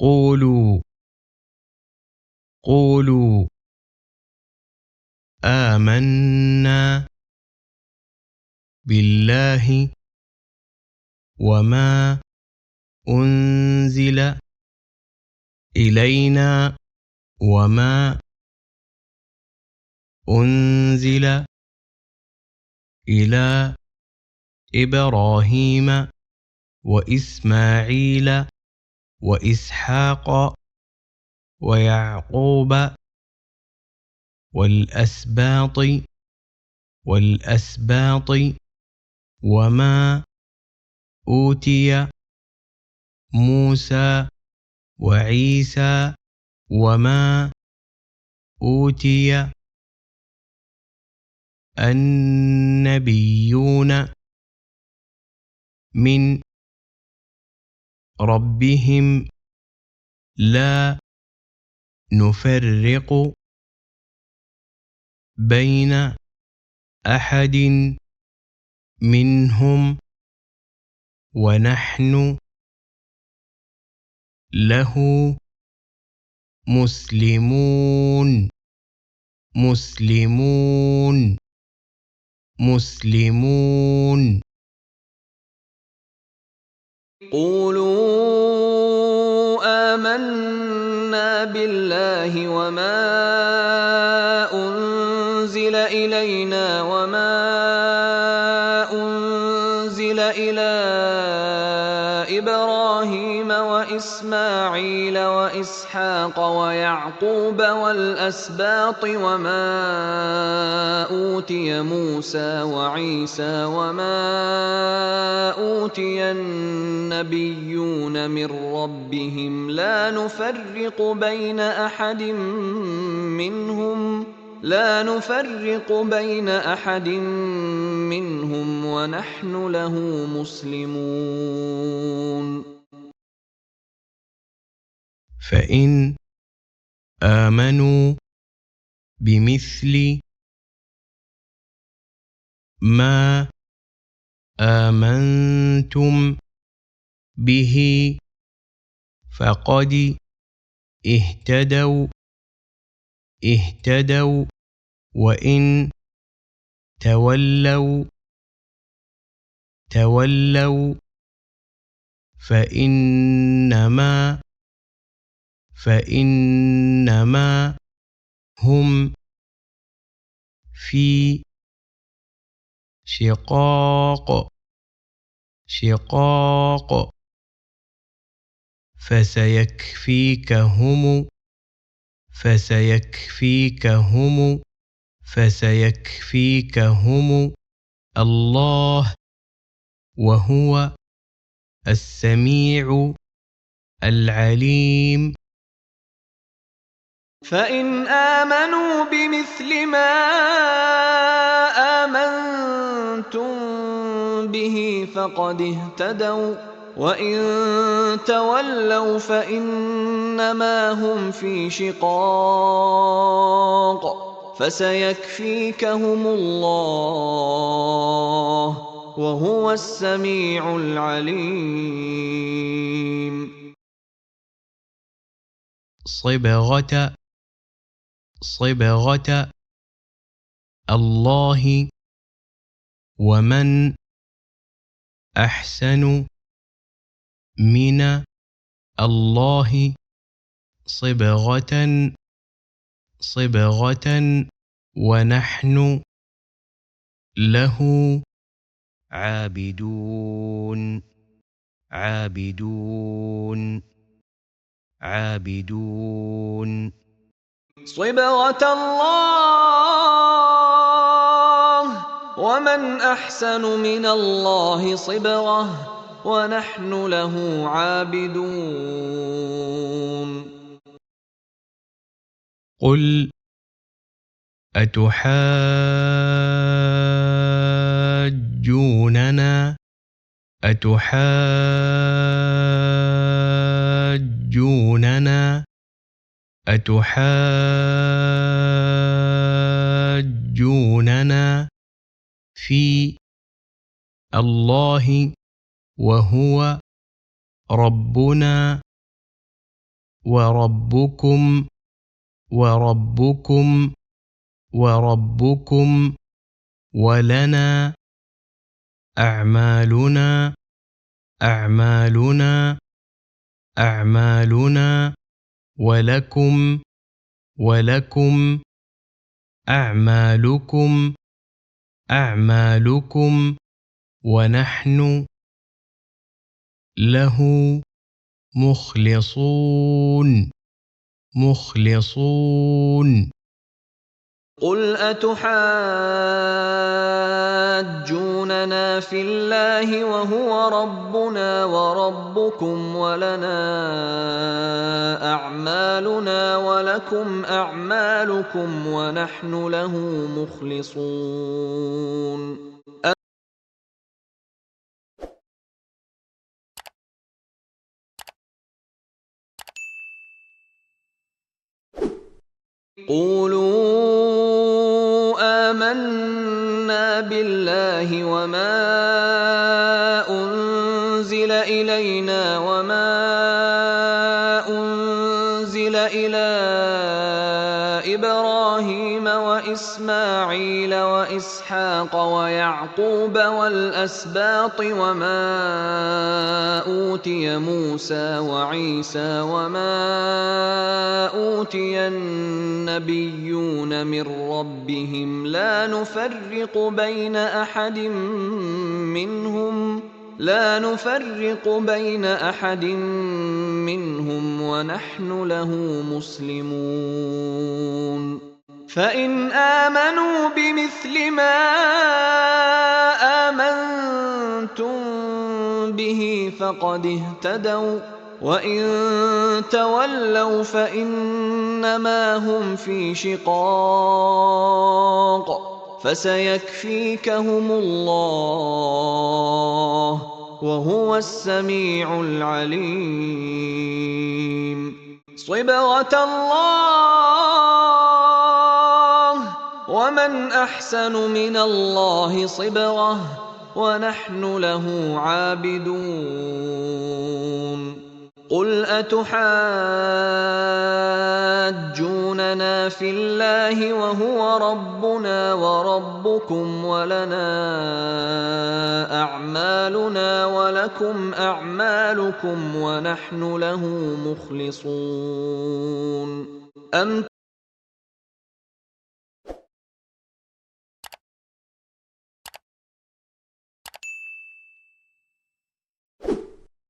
قولوا قولوا آمنا بالله وما أنزل إلينا وما أنزل إلى إبراهيم وإسماعيل وإسحاق ويعقوب والأسباط وما أوتي موسى وعيسى وما أوتي النبيون من ربهم لا نفرق بين أحد منهم ونحن له مسلمون مسلمون مسلمون. قولوا آمنا بالله وما أنزل إلينا وما أنزل إلى إبراهيم وإسماعيل وإسحاق ويعقوب والأسباط وما أوتي موسى وعيسى وما أوتي النبيون من ربهم لا نفرق بين أحد منهم ونحن له مسلمون. فإن آمنوا بمثل ما آمنتم به فقد اهتدوا وإن تولوا فإنما هم في شقاق فسيكفيكهم الله وهو السميع العليم. فإن آمنوا بمثل ما آمنتم به فقد اهتدوا وإن تولوا فإنما هم في شقاق فسيكفيكهم الله وهو السميع العليم. صبغة الله ومن أحسن من الله صبغة ونحن له عابدون. صبغة الله ومن أحسن من الله صبغة ونحن له عابدون. قل أتحاجوننا في الله وهو ربنا وربكم وربكم وربكم ولنا أعمالنا أعمالنا أعمالنا ولكم ولكم أعمالكم أعمالكم ونحن له مخلصون مخلصون. قل أتحاجوننا في الله وهو ربنا وربكم ولنا أعمالنا ولكم أعمالكم ونحن له مخلصون. قولوا آمنا بالله وما أنزل إلينا وما أنزل إلى إبراهيم وإسماعيل وإسحاق ويعقوب والأسباط وما أوتي موسى وعيسى وما أوتي النبيون من ربهم لا نفرق بين أحد منهم ونحن له مسلمون. فإن آمنوا بمثل ما آمنتم به فقد اهتدوا وإن تولوا فإنما هم في شقاق فسيكفيكهم الله وهو السميع العليم. صبغة الله ومن أحسن من الله صبغة ونحن له عابدون. قل أتحاجوننا في الله وهو ربنا وربكم ولنا أعمالنا ولكم أعمالكم ونحن له مخلصون. أم